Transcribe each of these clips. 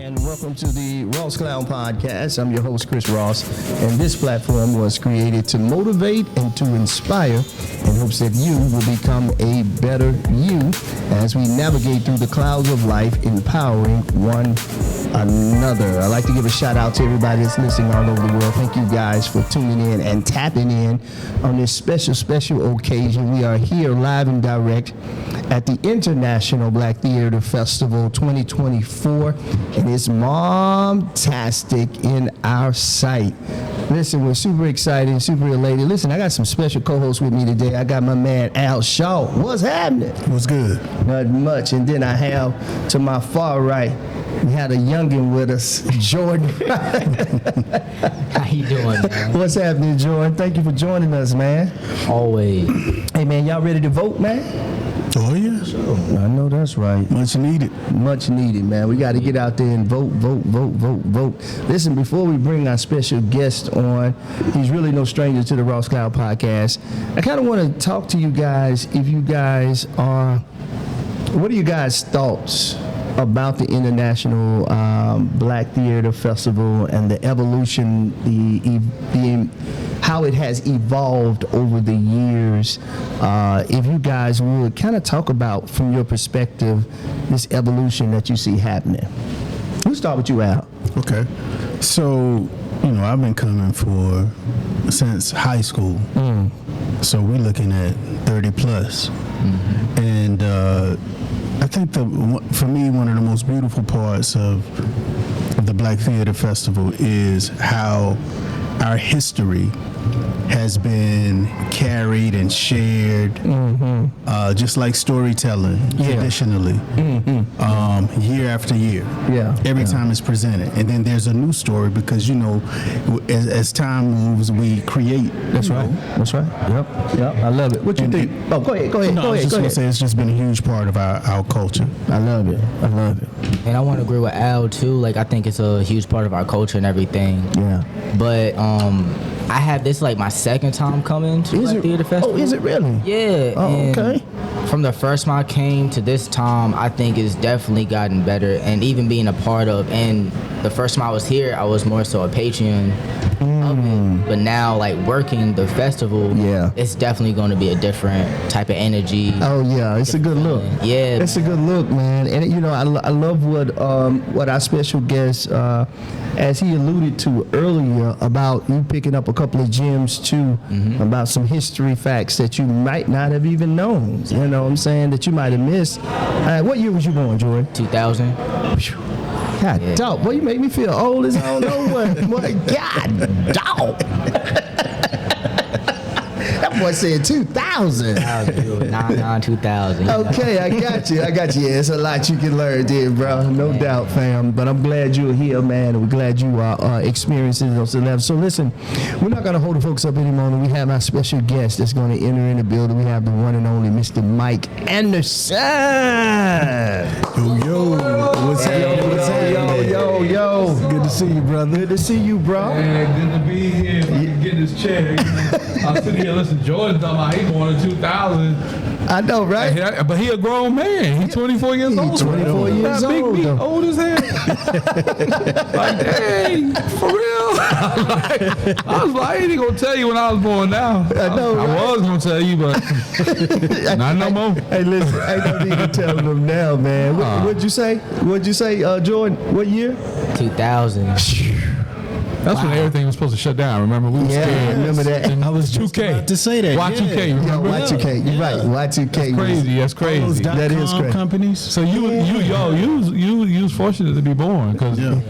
And welcome to the Ross Clown Podcast. I'm your host, Chris Ross, and this platform was created to motivate and to inspire in hopes that you will become a better you as we navigate through the clouds of life, empowering one another. I'd like to give a shout out to everybody that's listening all over the world. Thank you guys for tuning in and tapping in on this special occasion. We are here live and direct at the International Black Theater Festival 2024, and it's Marvtastic in our sight. Listen, we're super excited, super elated. Listen, I got some special co-hosts with me today. I got my man Al Shaw. What's happening? What's good? Not much. And then I have to my far right, we had a youngin' with us, Jordan. How you doing, man? What's happening, Jordan? Thank you for joining us, man. Always. Hey, man, y'all ready to vote, man? Oh, yeah. Sure. I know that's right. Much needed. Much needed, man. We got to get out there and vote. Listen, before we bring our special guest on, he's really no stranger to the Ross Cloud Podcast. I kind of want to talk to you guys, if you guys are, what are you guys' thoughts about the International Black Theater Festival and the evolution, how it has evolved over the years? If you guys would kind of talk about, from your perspective, this evolution that you see happening. We'll start with you, Al. Okay. So, I've been coming since high school. So we're looking at 30 plus. Mm-hmm. And I think for me, one of the most beautiful parts of the Black Theater Festival is how our history has been carried and shared, just like storytelling, traditionally, year after year. Every time it's presented. And then there's a new story because, as time moves, we create. That's right. Yep. I love it. What you think? Oh, go ahead. No, I was just going to say it's just been a huge part of our culture. I love it. And I want to agree with Al, too. Like, I think it's a huge part of our culture and everything. Yeah. But, I have this like my second time coming to Black Theater Festival. Oh, is it really? Yeah. Oh, okay. From the first time I came to this time, I think it's definitely gotten better. And even being a part of, and the first time I was here, I was more so a patron of it. But now, like working the festival, it's definitely going to be a different type of energy. Oh yeah, it's a good look. Yeah, it's a good look, man. And I love what our special guest, as he alluded to earlier, about you picking up a couple of gems too, about some history facts that you might not have even known. You know what I'm saying? That you might have missed. What year was you born, Jordan? 2000. God, dog, boy, you make me feel old as I don't know what. God, dog. That boy said 2000. 2000. Okay, I got you. Yeah, it's a lot you can learn there, bro. No doubt, fam. But I'm glad you're here, man. And we're glad you are experiencing those levels. So listen, we're not going to hold the folks up anymore. We have our special guest that's going to enter in the building. We have the one and only Mr. MikeRaeAnderson. Yo. What's up? Yo. Good to see you, brother. Good to see you, bro. Man, good to be here. Get in this chair. I was sitting here listening to Jordan talking about he born in 2000. I know, right? But he a grown man. He's 24 years old. 24 years old. Big, old as hell. Like, dang, for real? I was like, I ain't gonna tell you when I was born now. I know, right? I was gonna tell you, but not no more. Hey, listen, I ain't gonna need to tell them now, man. What'd you say? Jordan? What year? 2000. That's when everything was supposed to shut down. Remember, we were scared. Remember that? I was just 2K. about to say that. Y2K, remember? Y2K. You're right. Y2K. That's crazy. That is crazy. Companies. So you was fortunate to be born because you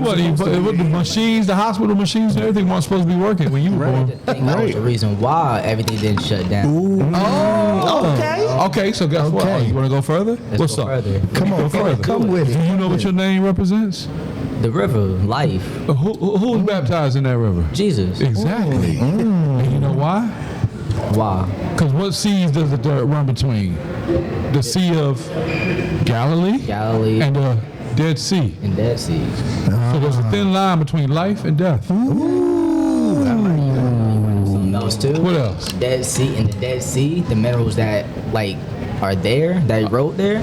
wasn't even with the machines, the hospital machines, and everything weren't supposed to be working when you were born. I think that was the reason why everything didn't shut down. Oh, okay. Okay, so guess what? Oh, you want to go further? Let's go further. Come on, further. Come with it. Do you know what your name represents? The river, life. Who was baptized in that river? Jesus. Exactly. And you know why? Why? Because what seas does the dirt run between? The Sea of Galilee. And the Dead Sea. And Dead Sea. So there's a thin line between life and death. Ooh. I like that. Something else too. What else? Dead Sea. In the Dead Sea, the minerals that are there, that wrote there,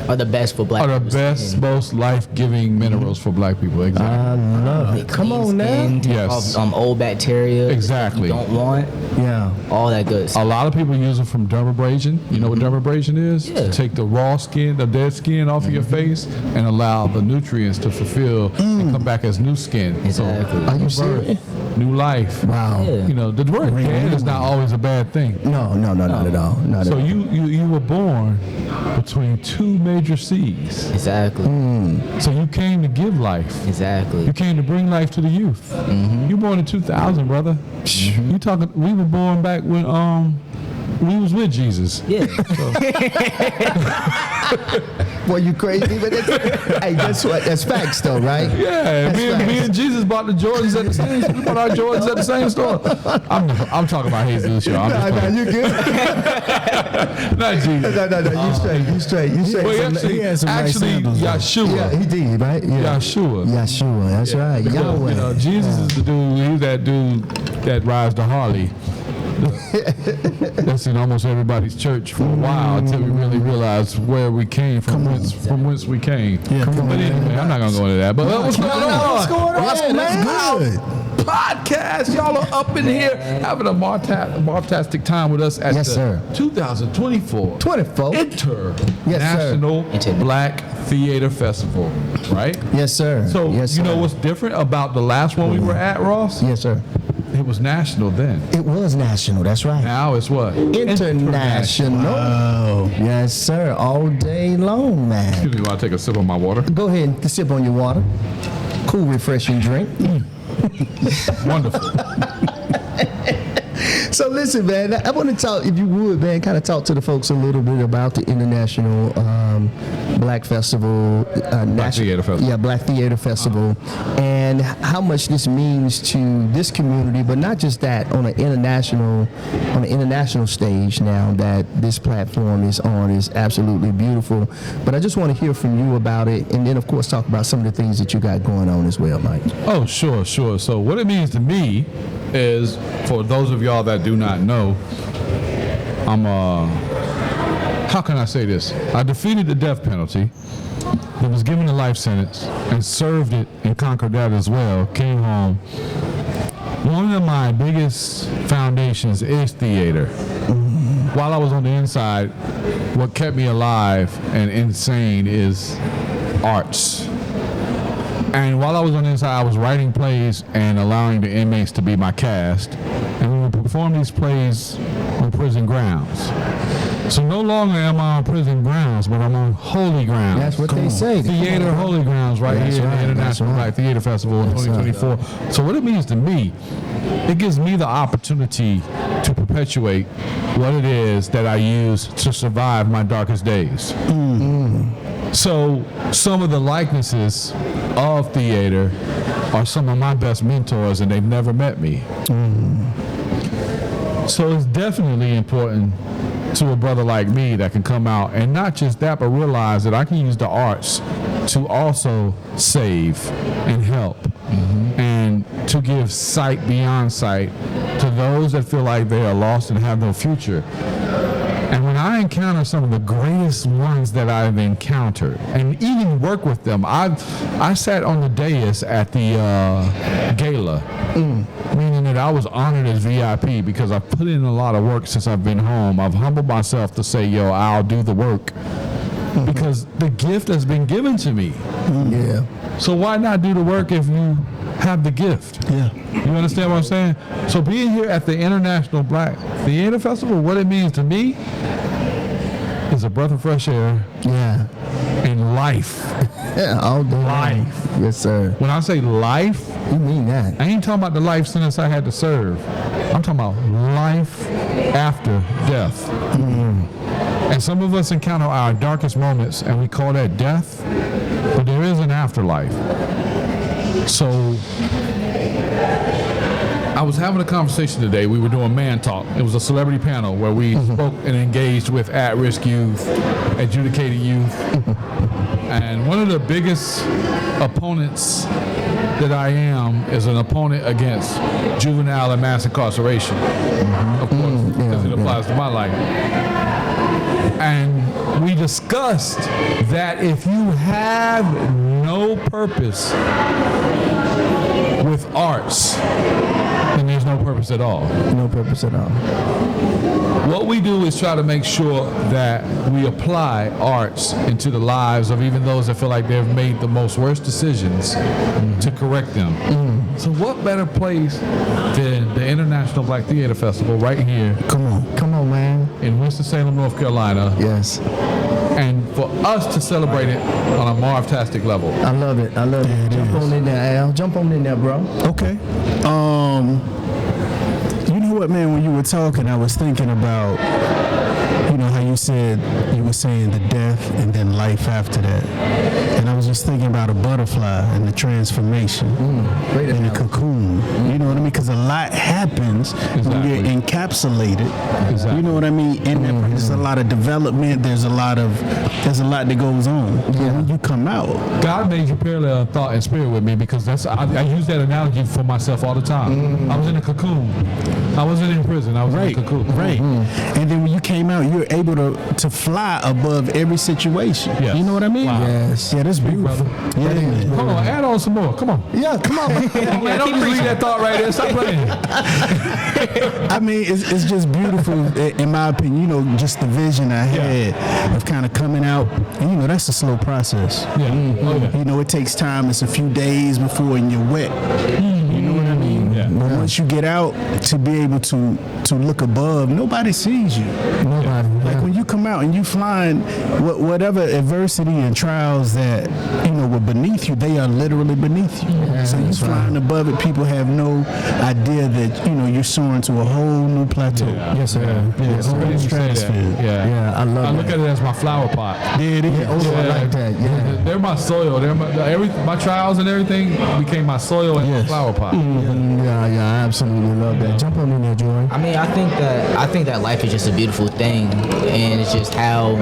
are the best for black Are the people's best, skin. most life-giving minerals for black people. Exactly. I love it. Come Clean on now. skin, take Yes. off, old bacteria. Exactly. You don't want Yeah. all that good A stuff. lot of people use it from dermabrasion. You know what dermabrasion is? Yeah. To take the raw skin, the dead skin off of your face and allow the nutrients to fulfill and come back as new skin. Exactly. Are you New serious? birth, new life. Wow. Yeah. You know, the word dead is not always a bad thing. No, not at all. Not So at all. you were born between two major seas. Exactly. So you came to give life. Exactly. You came to bring life to the youth. You born in 2000, brother. You talking? We were born back when we was with Jesus. Yeah. Boy, you crazy, but that's, hey, guess what? That's facts, though, right? Yeah, me and Jesus bought the Jordans at the same. We bought our Jordans at the same store. I'm talking about Jesus, y'all. I'm just playing. you good? Not Jesus. No. You straight. Well, he had some nice actually, sandals, though. Yeshua. Yeah, he did, right? Yeah. Yeshua. That's right. Because, Yahweh. you know, Jesus is the dude. He's that dude that rides the Harley. That's in almost everybody's church for a while until we really realized where we came from, whence we came. Yeah, But anyway, I'm not gonna go into that. But what's going on? What's going on, Yeah, man? that's good. Podcast, y'all are up in here having a Marvtastic time with us at Yes, the sir. 2024 24. Yes, Sir. International Inter- Black Theater Festival, right? Yes, sir. So yes, you know sir. what's different about the last one we were at, Ross? Yes, sir. It was national then. It was national. That's right. Now it's what? International. Oh, Yes, sir. All day long, man. Excuse me while I take a sip of my water. Go ahead and sip on your water. Cool, refreshing drink. Wonderful. So listen, man, I want to talk, if you would, man, kind of talk to the folks a little bit about the International Black Festival. Theater Festival. Yeah, Black Theater Festival. And how much this means to this community, but not just that, on an international stage now that this platform is on is absolutely beautiful. But I just want to hear from you about it, and then, of course, talk about some of the things that you got going on as well, Mike. Oh, sure. So what it means to me is, for those of y'all that do not know, I'm how can I say this? I defeated the death penalty. I was given a life sentence and served it and conquered that as well. Came home. One of my biggest foundations is theater. While I was on the inside, what kept me alive and insane is arts. And while I was on the inside, I was writing plays and allowing the inmates to be my cast. And we would perform these plays on prison grounds. So no longer am I on prison grounds, but I'm on holy grounds. That's what they say. Theater holy grounds right That's here right, at the International that's right. Black Theater Festival in 2024. So what it means to me, it gives me the opportunity to perpetuate what it is that I use to survive my darkest days. So some of the likenesses of theater are some of my best mentors, and they've never met me. So it's definitely important to a brother like me that can come out and not just that, but realize that I can use the arts to also save and help and to give sight beyond sight to those that feel like they are lost and have no future. And when I encounter some of the greatest ones that I've encountered, and even work with them, I sat on the dais at the gala, meaning that I was honored as VIP because I've put in a lot of work since I've been home. I've humbled myself to say, yo, I'll do the work because the gift has been given to me. Yeah. So why not do the work if you have the gift? yeah. You understand what I'm saying? So being here at the International Black Theater Festival, what it means to me is a breath of fresh air Yeah. and life. Yeah, all day long. Life. Yes, sir. When I say life, You mean that. I ain't talking about the life sentence I had to serve. I'm talking about life after death. And some of us encounter our darkest moments and we call that death, but there is an afterlife. So I was having a conversation today. We were doing Man Talk. It was a celebrity panel where we spoke and engaged with at-risk youth, adjudicated youth. And one of the biggest opponents that I am is an opponent against juvenile and mass incarceration, of course, because it applies to my life. And we discussed that if you have no purpose with arts, then there's no purpose at all. No purpose at all. What we do is try to make sure that we apply arts into the lives of even those that feel like they've made the most worst decisions to correct them. So what better place than the International Black Theater Festival right here Come on, man. in Winston-Salem, North Carolina, Yes, and for us to celebrate it on a Marvtastic level. I love it. Jump on in there, Al. Jump on in there, bro. Okay. You know what, man? When you were talking, I was thinking about, you know, how you said you were saying the death and then life after that, and I was just thinking about a butterfly and the transformation Great in a analogy. cocoon. You know what I mean? Because a lot happens when you're encapsulated. Exactly. You know what I mean? In that, there's a lot of development. There's a lot that goes on. But when you come out, God made you parallel in thought and spirit with me because I use that analogy for myself all the time. I was in a cocoon. I wasn't in prison. I was in a cocoon. Right. And then when you came out, you're able to fly above every situation. Yes. You know what I mean? Wow. Yes. Yeah, that's beautiful. brother. Yeah, man. Hold on, add on some more. Come on. Yeah, come on, man. Man, don't just leave that thought right there. Stop playing. I mean, it's just beautiful, in my opinion. You know, just the vision I had of kind of coming out. And, you know, that's a slow process. Yeah. Oh, yeah. You know, it takes time. It's a few days before and you're wet. You know what I mean? Yeah. But once you get out, to be able to look above, nobody sees you. Nobody. Like when you come out and you find whatever adversity and trials that, you know, were beneath you, they are literally beneath you. So you flying above it, people have no idea that, you know, you're soaring to a whole new plateau. Yes, sir. Yeah, It's crazy you say that. stratosphere. Yeah. I love I look that. at it as my flower pot. There it is. I like that. Yeah. They're my soil. They're my trials and everything became my soil and my Yes. flower pot. Yeah, I absolutely love that. Jump on in there, Joy. I mean, I think that life is just a beautiful thing, and it's just how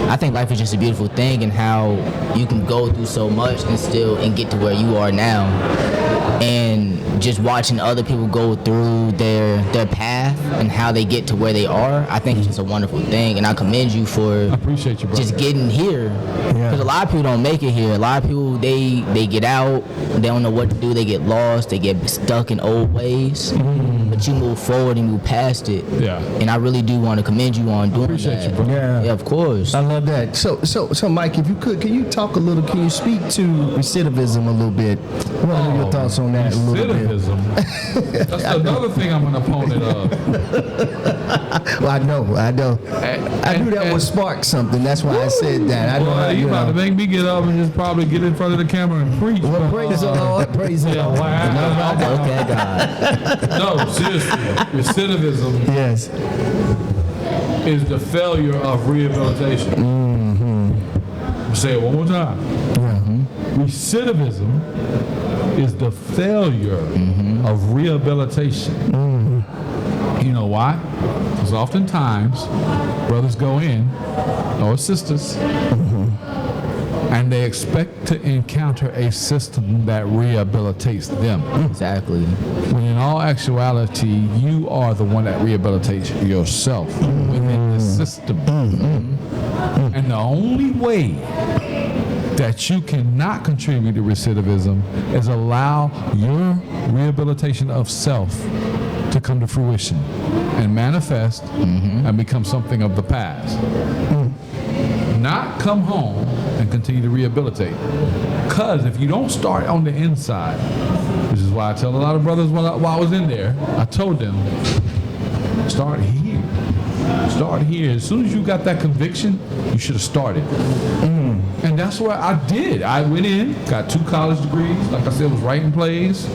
I think life is just a beautiful thing, and how you can go through so much and get to where you are now, and just watching other people go through their path and how they get to where they are. I think it's just a wonderful thing, and I commend you for I appreciate you, brother. just getting here. Because a lot of people don't make it here. A lot of people they get out, they don't know what to do, they get lost, they get stuck in old ways. But you move forward and move past it. Yeah. And I really do want to commend you on doing appreciate that. you, bro. Yeah. Of course. I love that. So, Mike, if you could, can you speak to recidivism a little bit? What are your thoughts on that a little bit? Recidivism. That's another thing I'm an opponent of. Well, I know. I knew that would spark something. That's why I said that. I know. Boy, you about to make me get up and just probably get in front of the camera and preach. Well, praise the Lord. Praise the Lord. Okay, God. No, seriously. Recidivism Yes. is the failure of rehabilitation. Say it one more time. Recidivism is the failure of rehabilitation. You know why? Because oftentimes brothers go in, or sisters, and they expect to encounter a system that rehabilitates them. Exactly. When in all actuality, you are the one that rehabilitates yourself within the system. And the only way that you cannot contribute to recidivism is allow your rehabilitation of self to come to fruition and manifest and become something of the past. Not come home and continue to rehabilitate. Because if you don't start on the inside, which is why I tell a lot of brothers while I was in there, I told them, start here. Start here. As soon as you got that conviction, you should have started. And that's what I did. I went in, got 2 college degrees. Like I said, was writing plays.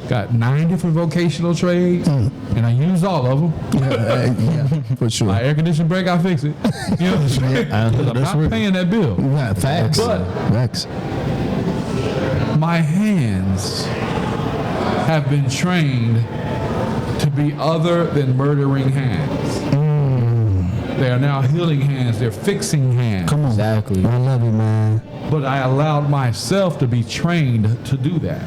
Got 9 different vocational trades. And I used all of them. Yeah, for sure. My air conditioning break, I fix it. You know what I'm saying? 'Cause I'm not paying that bill. Yeah, facts. But- Facts. My hands have been trained to be other than murdering hands. They are now healing hands. They're fixing hands. Come on. Exactly. I love you, man. But I allowed myself to be trained to do that.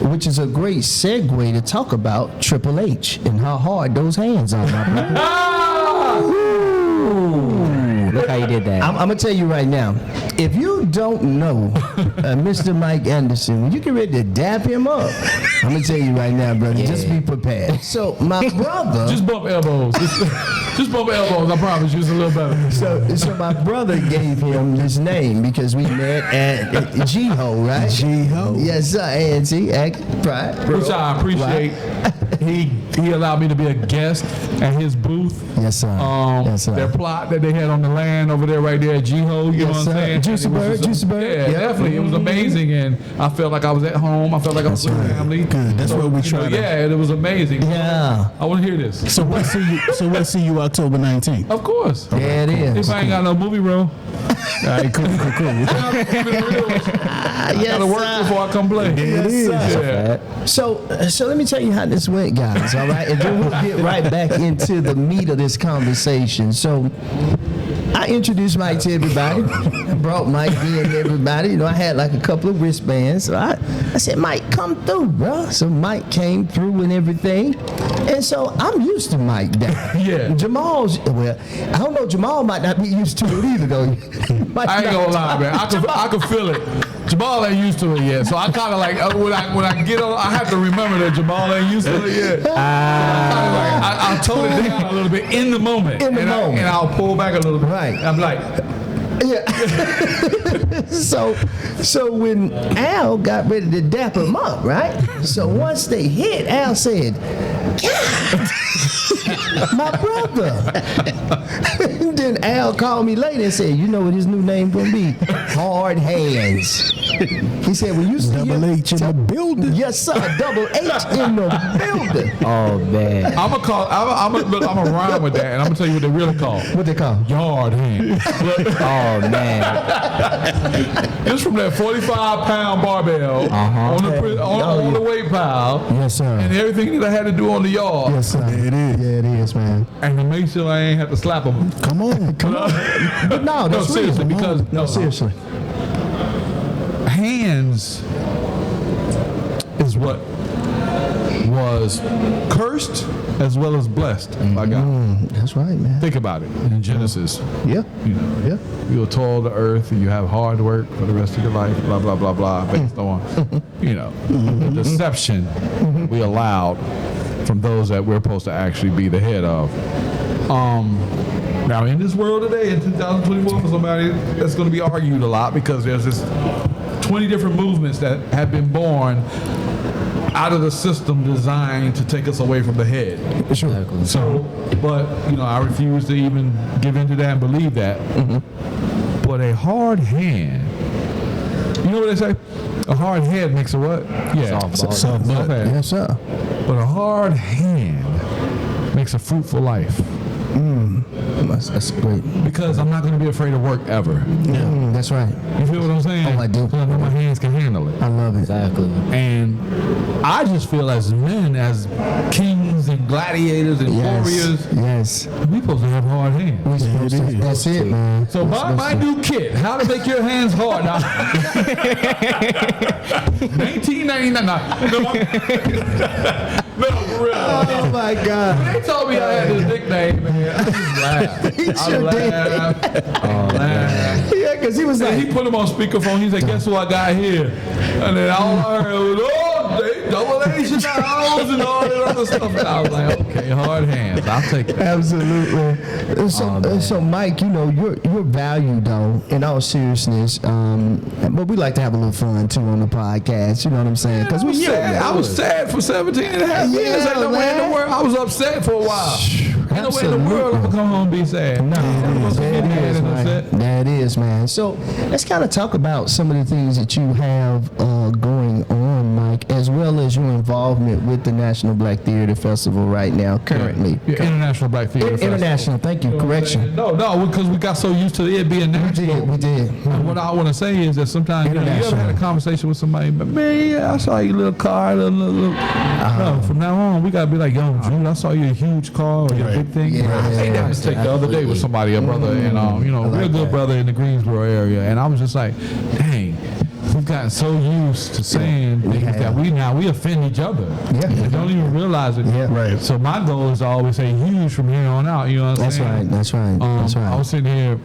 Which is a great segue to talk about Triple H and how hard those hands are, my brother. Ah! Ooh, like how you did that. I'm gonna tell you right now. If you don't know Mr. Mike Anderson, when you get ready to dap him up, I'm gonna tell you right now, brother. Yeah. Just be prepared. So my brother, Just bump elbows. Just bump elbows. I promise you, it's a little better. so my brother gave him this name because we met at G-Ho, right? G-Ho. Yes, sir. A&T, right? Which I appreciate. He allowed me to be a guest at his booth. Yes, sir. Yes, sir. Their plot that they had on the land over there, right there at G-Ho. You know what I'm sir. saying? Juicy And it was Bird, just Juicy Bird. Yeah, Yep. definitely. It was amazing, and I felt like I was at home. I felt like I was with family. Good. That's what we try to. Yeah, it was amazing. Yeah. I want to hear this. So we'll see you October 19th. Of course. Yeah, it is. If I ain't got no movie role, All right, cool. I gotta work before I come play. It is. Yeah. So let me tell you how this went, guys. All right, and then we'll get right back into the meat of this conversation. So I introduced Mike to everybody. I brought Mike in to everybody. You know, I had like a couple of wristbands. So I said, Mike, come through, bro. So Mike came through and everything. And so I'm used to Mike now. Yeah. Jamal's, well, I don't know, Jamal might not be used to it either, though. I ain't gonna lie, man. I can feel it. Jamal ain't used to it yet, so I kind of like when I get on, I have to remember that Jamal ain't used to it yet. I'll tone it down a little bit in the moment, and I'll pull back a little bit. Right. I'm like, Yeah. So when Al got ready to dap him up, right? So once they hit, Al said, God, my brother. And then Al called me later and said, you know what his new name gonna be? Hard Hands. He said, well, you see Double H in the building. Yes, sir. Double H in the building. Oh man. I'm gonna rhyme with that, and I'm gonna tell you what they really call. What they call? Yard hand. Oh man. It's from that 45-pound barbell on the weight pile. Yes, sir. And everything that I had to do on the yard. Yes, sir. It is. Yeah, it is, man. And to make sure I ain't have to slap them. Come on. But no, that's seriously, real. because No, seriously. Hands is what was cursed as well as blessed by God. That's right, man. Think about it in Genesis. Yeah. You know, Yeah. you will toil the earth and you have hard work for the rest of your life, blah, blah, blah, blah, based on, the deception we allowed from those that we're supposed to actually be the head of. Now, in this world today, in 2024, for somebody that's going to be argued a lot because there's this 20 different movements that have been born out of the system designed to take us away from the head. Sure. So, but, I refuse to even give into that and believe that. But a hard hand, you know what they say? A hard head makes a what? Yeah. Soft butt. Yes, sir. But a hard hand makes a fruitful life. That's great. Because I'm not going to be afraid of work ever. That's right. You feel what I'm saying? Oh, I do. Because I know my hands can handle it. I love it. Exactly. And I just feel as men, as kings and gladiators and warriors, Yes. we supposed to have hard hands. We supposed to. That's it, man. So my new kit, how to make your hands hard. Now, 1999. No, for real. Oh my God. They told me I had this nickname, man. I just laughed. He sure did. I laughed. Yeah, because he was And like, he put him on speakerphone. He said, "Guess what I got here?" And then all I heard was, they double H in the house and all that other stuff. And I was like, okay, hard hands. I'll take it. absolutely. So Mike, your value though, in all seriousness, but we like to have a little fun too on the podcast. You know what I'm saying? Because I was sad for 17 and a half years. Yeah, Ain't no way in the man. world. I was upset for a while. Ain't no way in the world I'm gonna come home and be sad. No, that is, man. So let's kind of talk about some of the things that you have going on, Mike, as well as your involvement with the National Black Theater Festival right now, currently. Yeah, International Black Theater Festival. International, thank you. Correction. No, because we got so used to it being national. We did. And what I want to say is that sometimes you ever had a conversation with somebody, but man, yeah, I saw your little car, no, from now on we gotta be like, yo, Jude, I saw your huge car or your big thing. Yeah, I made that mistake the other day with somebody, a brother, and real good brother in the Greensboro area, and I was just like, dang. gotten so used to saying things that we offend each other. Yeah. We don't even realize it. Yeah. Right. So my goal is to always say huge from here on out. You know what I'm saying? That's right. I was sitting here.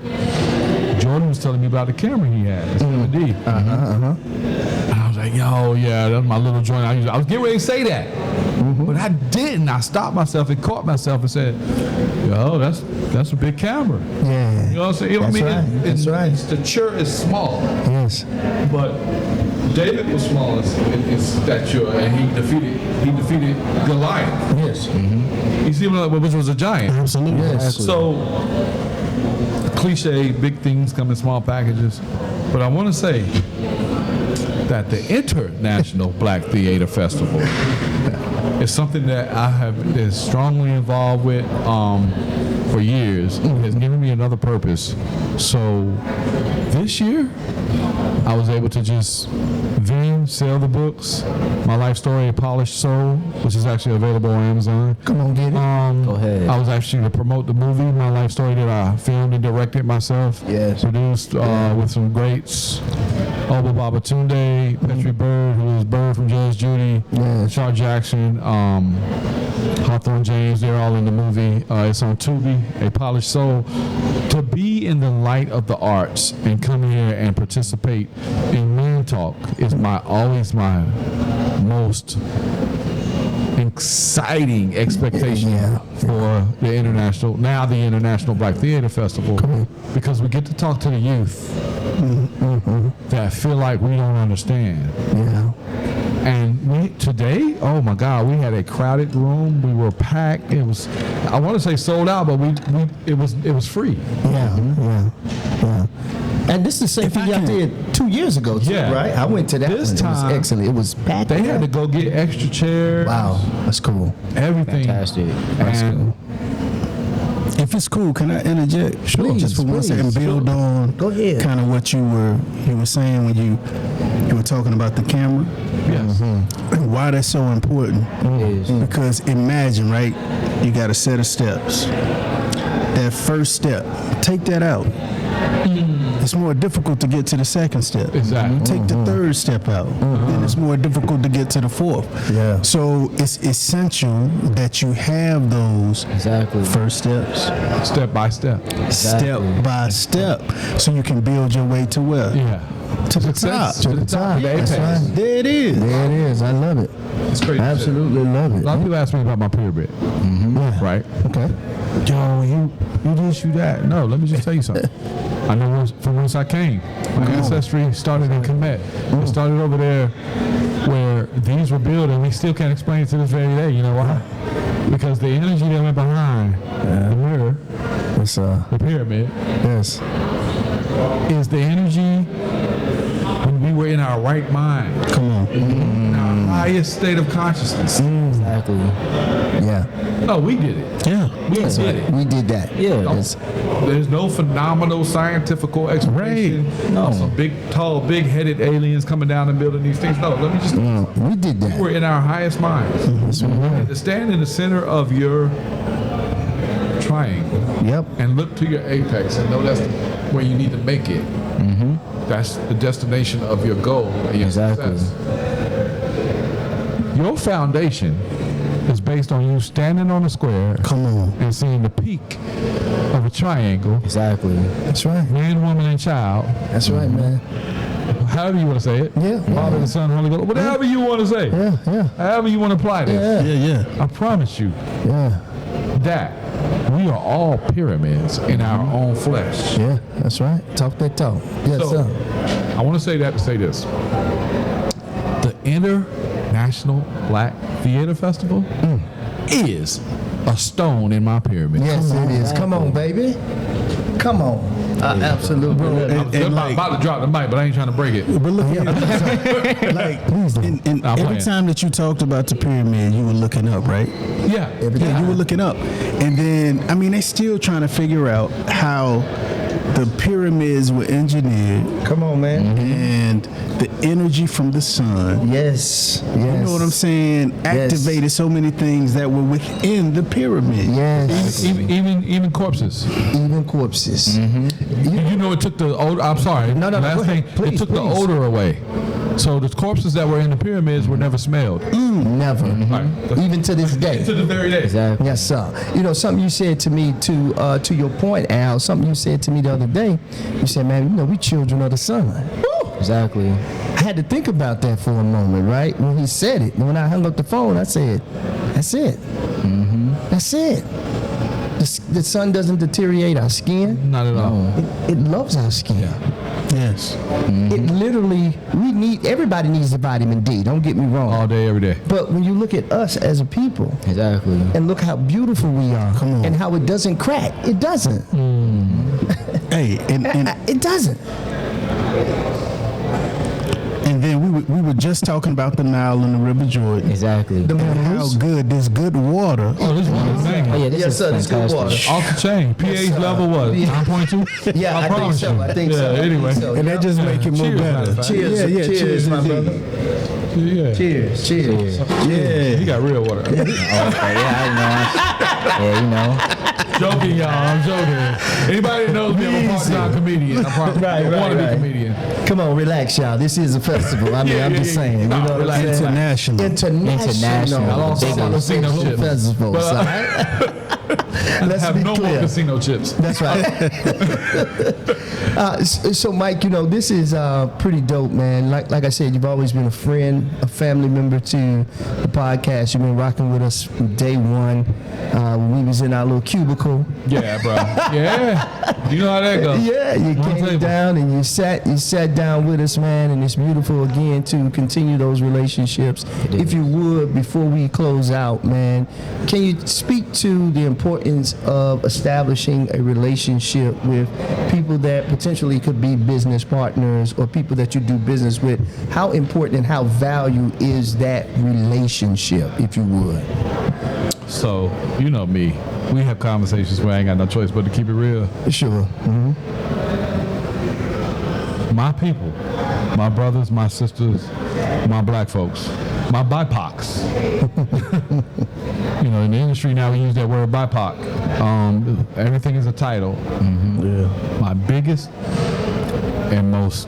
Jordan was telling me about the camera he had, the 7D. And I was like, yo, yeah, that's my little joint. I was getting ready to say that. But I didn't. I stopped myself and caught myself and said, yo, that's a big camera. Yeah. You know what I'm saying? That's right. Its stature is small. Yes. But David was small in stature, and he defeated Goliath. Yes. You see, which was a giant. Absolutely. Yes. So, cliche, big things come in small packages. But I want to say that the International Black Theater Festival is something that I have been strongly involved with for years. It has given me another purpose. So this year, I was able to just sell the books. My life story, A Polished Soul, which is actually available on Amazon. Come on, get it. Go ahead. I was actually to promote the movie, My Life Story, that I filmed and directed myself. Yes. Produced with some greats. Oba Babatunde, Petrie Bird, who is Bird from Judge Judy, Yes. Shaw Jackson, Hawthorne James, they're all in the movie. It's on Tubi, A Polished Soul. To be in the light of the arts and come here and participate in Man Talk is always my most exciting expectation for the International Black Theater Festival, because we get to talk to the youth that feel like we don't understand. Yeah. And today, oh my God, we had a crowded room. We were packed. It was, I want to say sold out, but it was free. Yeah. And this is the same thing y'all did 2 years ago, too, right? I went to that. This one. time, it was excellent. It was packed. They had to go get extra chairs. Wow, that's cool. Everything. Fantastic. And If it's cool, can I interject? Sure. Just for 1 second, build on Go ahead. kind of what you were saying when you were talking about the camera. yes. And why that's so important. It is. Because imagine, right? You got a set of steps. That first step, take that out. It's more difficult to get to the second step. Exactly. Take the third step out. Then it's more difficult to get to the fourth. Yeah. So it's essential that you have those Exactly. first steps, Step by step. step by step, so you can build your way to where? Yeah. To the top. To the top. That's Apex. right. There it is. There it is. I love it. It's crazy. Absolutely love A it. lot of people ask me about my pyramid. Right? Okay. Yo, you this, you that. No, let me just tell you something. I know from whence I came. My ancestry started in Kemet. It started over there where these were built, and we still can't explain it to this very day. You know why? Because the energy that went behind the mirror, It's the pyramid, yes. is the energy when we were in our right mind, Come on. in our highest state of consciousness. Exactly. Yeah. Oh, we did it. Yeah. We did it. We did that. Yeah. It's- There's no phenomenal scientific explanation. No. Of some big, tall, big-headed aliens coming down and building these things. No, let me just. we did that. We're in our highest minds. That's right. To stand in the center of your triangle Yep. and look to your apex and know that's where you need to make it. That's the destination of your goal and your Exactly. success. Your foundation is based on you standing on a square Come on. and seeing the peak of a triangle, Exactly. That's right. man, woman, and child. That's right, man. However you want to say it. Yeah. Father, the Son, Holy Ghost. Whatever you want to say. Yeah. However you want to apply this. Yeah. Yeah. I promise you Yeah. that we are all pyramids in our own flesh. Yeah. That's right. Talk that talk. Yes, So, sir. I want to say that to say this. The International Black Theater Festival is a stone in my pyramid. Yes, it is. Come on, baby. Come on. I absolutely love it. I was just about to drop the mic, but I ain't trying to break it. But look at like, and I'm every playing. time that you talked about the pyramid, you were looking up, right? Yeah. Yeah, you were looking up. And then, I mean, they still trying to figure out how the pyramids were engineered Come on, man. and the energy from the sun. Yes. Yes. You know what I'm saying? Activated so many things that were within the pyramid. Yes. Even corpses. Even corpses. You No, it took the odor. I'm sorry. No, Last go thing, ahead. Please, it took the please. odor away. So the corpses that were in the pyramids were never smelled. Never. Right. Even to this day. To the very day. Exactly. Yes, sir. You know, something you said to me, to your point, Al, something you said to me the other day, you said, man, you know, we children of the sun. Woo! Exactly. I had to think about that for a moment, right? When he said it. And when I hung up the phone, I said, that's it. That's it. The sun doesn't deteriorate our skin. Not at all. It loves our skin. Yes. It literally, everybody needs the vitamin D, don't get me wrong. All day, every day. But when you look at us as a people, Exactly. and look how beautiful we are, Come on. and how it doesn't crack. It doesn't. Hey, and It doesn't. and then we were just talking about the Nile and the River Jordan. Exactly. The And how minerals. good this good water. Oh, this one is Oh banging. yeah, this Yes, is sir, this good fantastic. water. Off the chain. pH sir. level was Yeah. 9.2? Yeah, I think promise so. you. I think yeah, so. I think Anyway. so. And that just make it more Cheers, matter better. of fact. Cheers, Yeah, cheers, my indeed. brother. Yeah. Cheers, cheers. Yeah. He got real water. Okay, yeah, you know. Joking, y'all. I'm joking. Anybody that knows me, I'm a part-time comedian. Right, I want to be a right. comedian. Come on, relax, y'all. This is a festival. I mean, Yeah, I'm yeah, just yeah. saying. You No, know what I'm relax. saying? International. International. I lost all the casino Celebration chips. Festival. But, all right? Let's have be no more clear. casino chips. That's right. So, Mike, you know, this is pretty dope, man. Like I said, you've always been a friend, a family member to the podcast. You've been rocking with us from day one. We was in our little cubicle. Yeah, bro. Yeah. You know how that goes. Yeah, you One came table. down and you sat down with us, man, and it's beautiful again to continue those relationships. If you would, before we close out, man, can you speak to the importance of establishing a relationship with people that potentially could be business partners or people that you do business with? How important and how valued is that relationship, if you would? So, you know me. We have conversations where I ain't got no choice but to keep it real. Sure. My people, my brothers, my sisters, my black folks, my BIPOCs. You know, in the industry now we use that word BIPOC. Everything is a title. Yeah. My biggest and most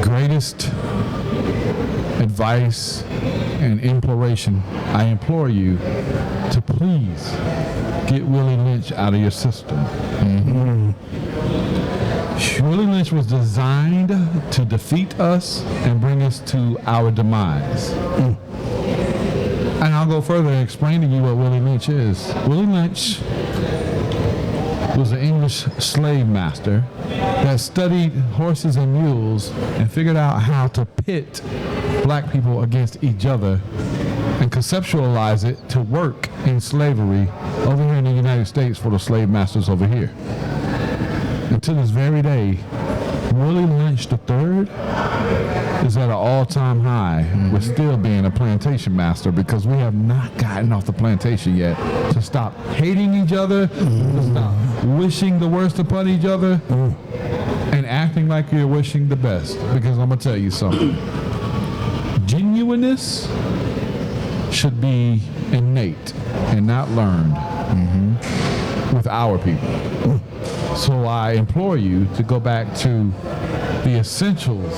greatest advice and imploration, I implore you to please get Willie Lynch out of your system. Willie Lynch was designed to defeat us and bring us to our demise. And I'll go further and explain to you what Willie Lynch is. Willie Lynch was an English slave master that studied horses and mules and figured out how to pit black people against each other and conceptualize it to work in slavery over here in the United States for the slave masters over here. And to this very day, Willie Lynch III is at an all-time high with still being a plantation master because we have not gotten off the plantation yet to stop hating each other, to stop wishing the worst upon each other, and acting like you're wishing the best. Because I'm going to tell you something. Genuineness should be innate and not learned with our people. So I implore you to go back to the essentials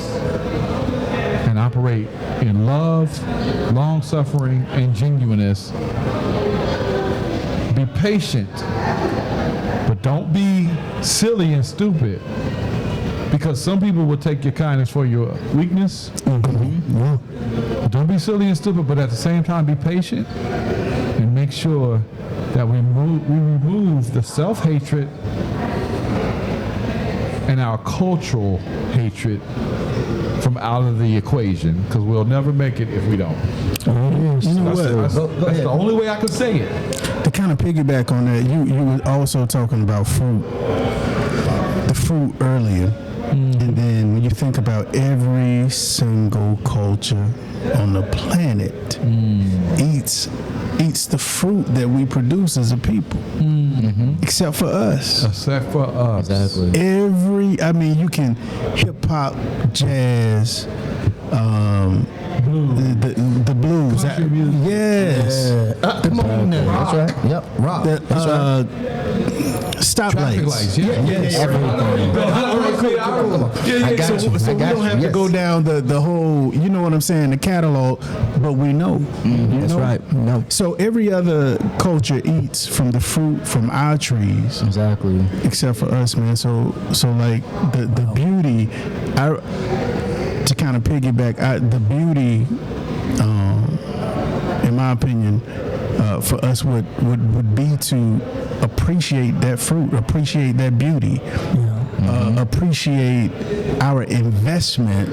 and operate in love, long-suffering, and genuineness. Be patient, but don't be silly and stupid. Because some people will take your kindness for your weakness. Don't be silly and stupid, but at the same time, be patient and make sure that we remove the self-hatred and our cultural hatred from out of the equation, because we'll never make it if we don't. You know what? That's the only way I could say it. To kind of piggyback on that, you were also talking about fruit, the fruit earlier. And then when you think about every single culture on the planet eats the fruit that we produce as a people, except for us. Except for us. Exactly. You can hip hop, jazz, the blues. Country music. Yes. Come on now. That's right. Yep. Rock. That's right. Traffic lights. Yeah. I got you. So we don't have to go down the whole, you know what I'm saying, the catalog, but we know. That's right. No. So every other culture eats from the fruit from our trees, Exactly. except for us, man. So like the beauty, to kind of piggyback, the beauty, in my opinion, for us would be to appreciate that fruit, appreciate that beauty, appreciate our investment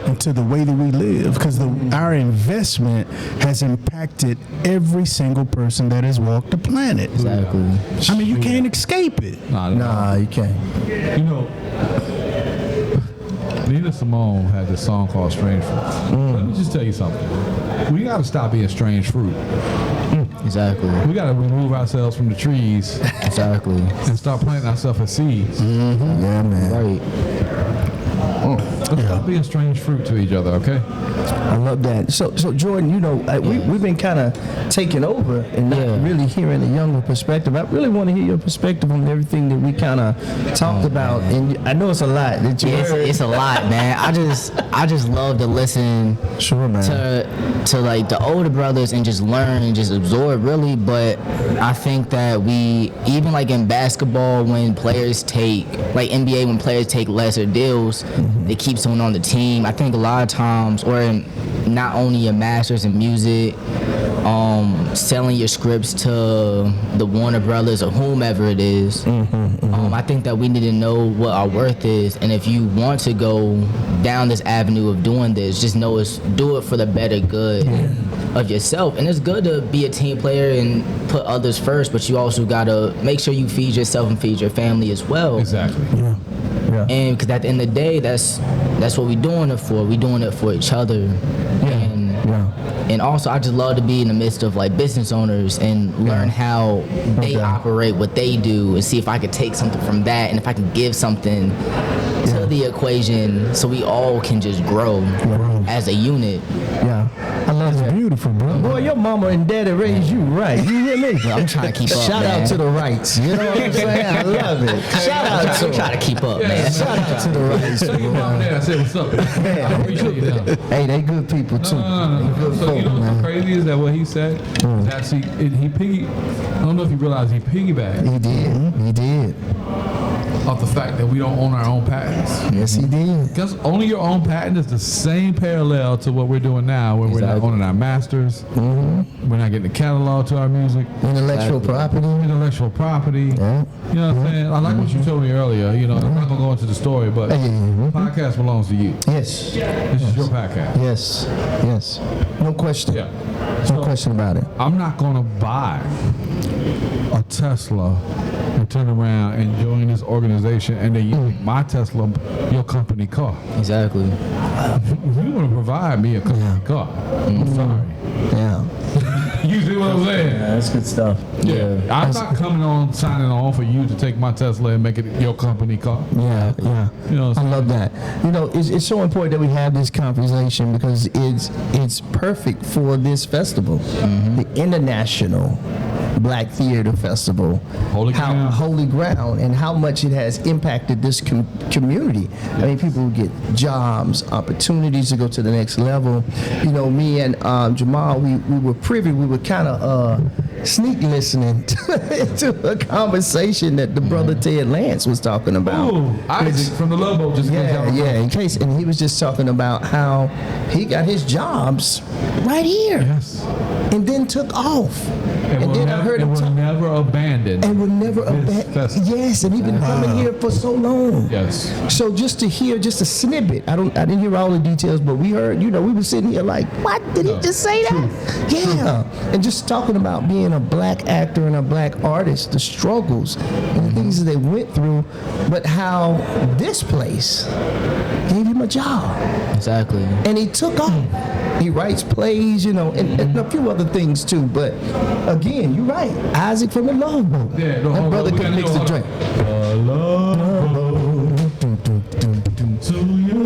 into the way that we live, because our investment has impacted every single person that has walked the planet. Exactly. I mean, you can't escape it. Nah, you can't. You know, Nina Simone had this song called Strange Fruit. Let me just tell you something. We got to stop being strange fruit. Exactly. We got to remove ourselves from the trees Exactly. and start planting ourselves as seeds. Yeah, man. Right. Let's stop being strange fruit to each other, okay? I love that. So Jordan, you know, we've been kind of taking over and not really hearing a younger perspective. I really want to hear your perspective on everything that we kind of talked about. And I know it's a lot that you heard. It's a lot, man. I just love to listen Sure, man. to like the older brothers and just learn and just absorb, really. But I think that we, even like in basketball, when players take, like NBA, when players take lesser deals, they keep someone on the team. I think a lot of times, or not only your masters in music, selling your scripts to the Warner Brothers or whomever it is. I think that we need to know what our worth is, and if you want to go down this avenue of doing this, just know do it for the better good of yourself. And it's good to be a team player and put others first, but you also gotta make sure you feed yourself and feed your family as well. Exactly. Yeah. And because at the end of the day, that's what we're doing it for. We're doing it for each other. And also, I just love to be in the midst of like business owners and learn how they operate, what they do, and see if I could take something from that, and if I can give something to the equation, so we all can just grow as a unit. Yeah. I love That's that. beautiful, bro. Boy, your mama and daddy raised you right. You hear me? I'm trying to keep up, Shout man. out to the rights. You know what I'm saying? I love it. Shout out to I'm trying to keep up, man. Shout out to the rights. So you mom and dad, I said, what's up? I appreciate you now. Hey, they good people too. They good So you folk, know what's man. crazy is that what he said is actually I don't know if you realize he piggybacked He did. He did. off the fact that we don't own our own patents. Yes, he did. Because owning your own patent is the same parallel to what we're doing now, where we're not Exactly. owning our masters, we're not getting the catalog to our music, Intellectual property. intellectual property. Yeah. You know what I'm saying? I like what you told me earlier. You know, I'm not gonna go into the story, but podcast belongs to you. Yes. This is your podcast. Yes. Yes. No question. Yeah. No question about it. I'm not gonna buy a Tesla and turn around and join this organization and then you make my Tesla your company car. Exactly. If you want to provide me a company car, I'm sorry. Yeah. You see what I'm saying? That's good stuff. Yeah. I'm not coming on signing on for you to take my Tesla and make it your company car. Yeah, yeah. You know what I I'm love that. You know, it's so important that we have this conversation because it's perfect for this festival, the International Black Theater Festival. Holy Ground. Holy Ground, and how much it has impacted this community. I mean, people get jobs, opportunities to go to the next level. You know, me and Jamal, we were privy, we were kind of sneak listening to a conversation that the brother Ted Lance was talking about. Ooh, Isaac from the Love Boat just came Yeah, down. yeah. In case, and he was just talking about how he got his jobs right here, Yes. and then took off. And then I heard him talk, never abandon. and will never this abandon. festival. Yes, and he's been coming here for so long. Yes. So just to hear just a snippet, I didn't hear all the details, but we heard, we were sitting here like, what? Did he just say that? Yeah. And just talking about being a black actor and a black artist, the struggles and the things that they went through, but how this place gave him a job. Exactly. And he took off. He writes plays, and a few other things too. But again, you're right. Isaac from the Love Boat. Yeah, no, that hold brother on. We can gotta mix do the a- drink. Love Boat. So you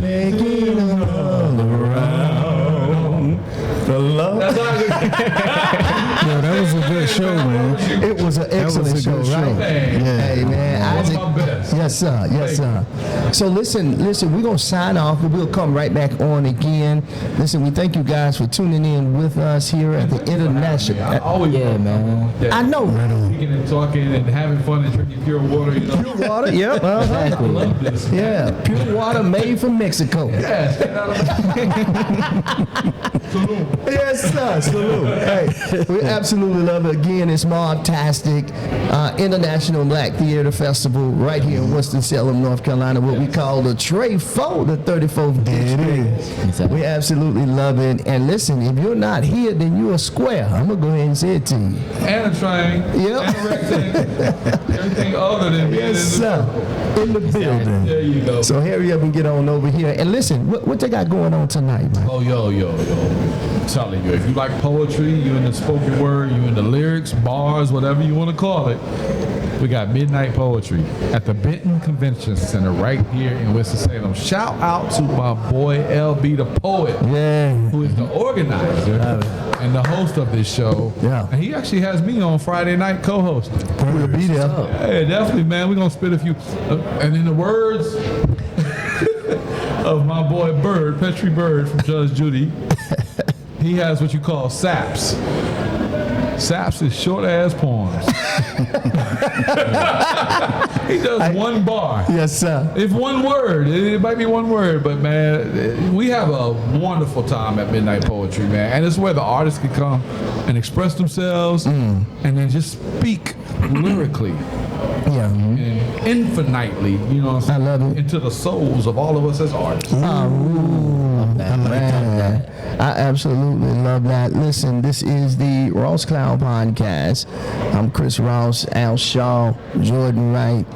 Making all around. The love. Yo, that was a good show, man. It was an excellent was a show, good right? show. Yeah, Yes, sir. Yes, sir. So listen, we're going to sign off, but we'll come right back on again. Listen, we thank you guys for tuning in with us here at the International. I always man. I know. Speaking and talking and having fun and drinking pure water, you know. Pure water, yep. I love this. Yeah, pure water made from Mexico. Yes. Yes, sir. Salute. Hey, we absolutely love it. Again, it's Marvtastic, International Black Theater Festival right here in Winston-Salem, North Carolina, what we call the Tray 4, the 34th district. We absolutely love it. And listen, if you're not here, then you're a square. I'm going to go ahead and say it to you. And a train. Yep. And a rectangle. Everything other than being Yes, sir. In the building. There you go. So hurry up and get on over here. And listen, what they got going on tonight, man? Oh, yo. I'm telling you, if you like poetry, you in the spoken word, you in the lyrics, bars, whatever you want to call it, we got midnight poetry at the Benton Convention Center right here in Winston-Salem. Shout out to my boy LB the Poet, who is the organizer and the host of this show. Yeah. And he actually has me on Friday night co-hosting. We'll be there. Hey, definitely, man. We're going to spit a few. And in the words of my boy Bird, Petrie Bird from Judge Judy, he has what you call saps. Saps is short-ass poems. He does one bar. Yes, sir. If one word, it might be one word, but man, we have a wonderful time at Midnight Poetry, man. And it's where the artists can come and express themselves and then just speak lyrically. Yeah. And infinitely, you know what I'm saying? I love it. Into the souls of all of us as artists. I absolutely love that. Listen, this is the Ross Cloud Podcast. I'm Chris Ross, Al Shaw, Jordan Wright.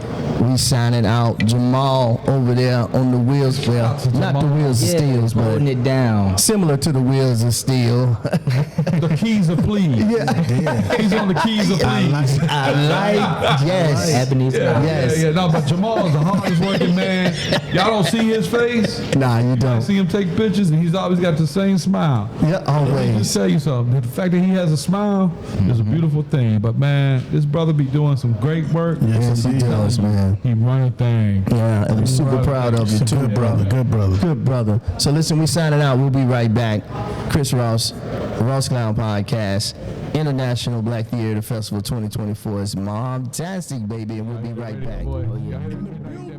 We signing out. Jamal over there on the wheels. Well, not the wheels of steel, but holding it down. similar to the wheels of steel. The keys of please. He's on the keys of please. I like, yes. Ebenezer. Yes. No, but Jamal is the hardest working man. Y'all don't see his face. Nah, you I don't. see him take pictures, and he's always got the same smile. Yeah, Let me always. just tell you something. The fact that he has a smile is a beautiful thing. But man, this brother be doing some great work. Yes, he does, man. He run a thing. Yeah, and I'm super proud of you too, Good brother. Good brother. Good brother. So listen, we signing out. We'll be right back. Chris Ross, Ross Clown Podcast, International Black Theater Festival 2024 is Marvtastic, baby, and we'll be right back. Boy, y'all hear me?